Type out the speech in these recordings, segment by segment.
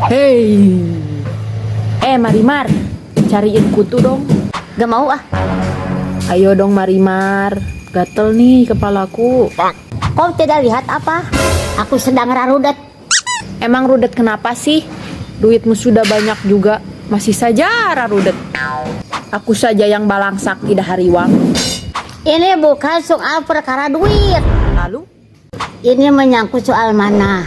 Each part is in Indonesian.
Hei, Marimar, cariin kutu dong. Gak mau ah. Ayo dong Marimar, gatel nih kepalaku. Kau tidak lihat apa? Aku sedang rarudet. Emang rudet kenapa sih? Duitmu sudah banyak juga, masih saja rarudet. Aku saja yang balangsak tidak hariwang. Ini bukan soal perkara duit. Lalu, Ini menyangkut soal mana.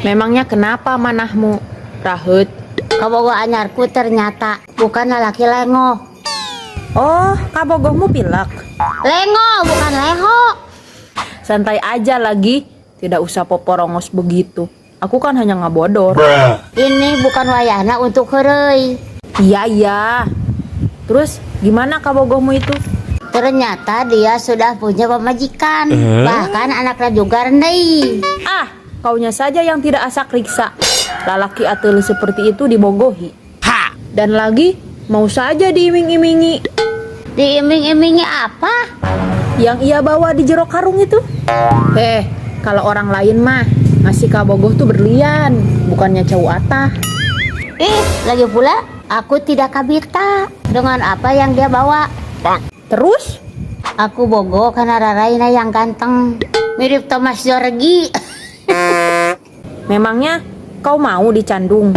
memangnya kenapa manahmu? Rahut. Kabogoh anyarku ternyata bukan lelaki lengo. Oh, kabogohmu pilek. Lengo bukan leho. Santai aja lagi, tidak usah poporongos begitu. Aku kan hanya ngabodor. Ini bukan wayahna untuk heureuy. Iya. Terus gimana kabogohmu itu? Ternyata dia sudah punya pemajikan. Bahkan anaknya juga rendai. Ah, kaunya saja yang tidak asak riksa. Lalaki atel seperti itu dibogohi. Dan lagi mau saja diiming-imingi. Diiming-imingi apa? Yang ia bawa di jero karung itu. Kalau orang lain mah ngasih kabogoh tuh berlian, bukannya cau atah. Lagi pula aku tidak kabita dengan apa yang dia bawa. Terus? Aku bogo karena Raraina yang ganteng, mirip Thomas Jorgi. Memangnya kau mau dicandung?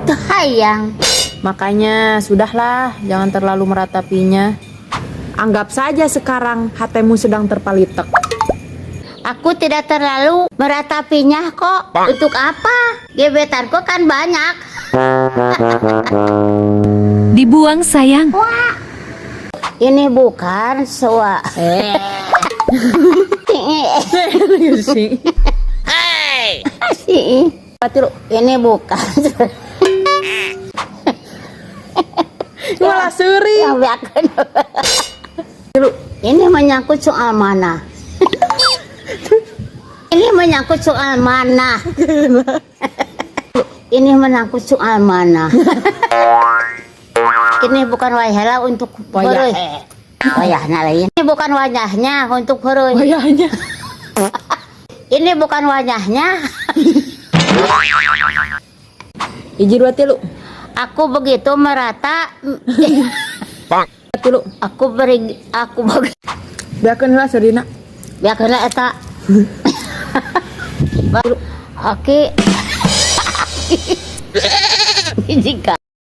Tuh hayang. Makanya sudahlah, jangan terlalu meratapinya. Anggap saja sekarang hatimu sedang terpalitek. Aku tidak terlalu meratapinya kok. Untuk apa? Gebetanku kan banyak. Dibuang sayang. Ini bukan soal. Ini bukan. Malah seri. Yang biakeun. Ini menyangkut soal mana? Ini menyangkut soal mana? Ini menyangkut soal mana? Ini bukan wayahnya untuk heureuy. Wayahna lain. Ini bukan wajahnya untuk heureuy. Wayahnya. Ini bukan wajahnya. Hiji dua tilu. Aku begitu merata. Tilu. Aku Biarkanlah Serina. biakeun eta. Oke. Jika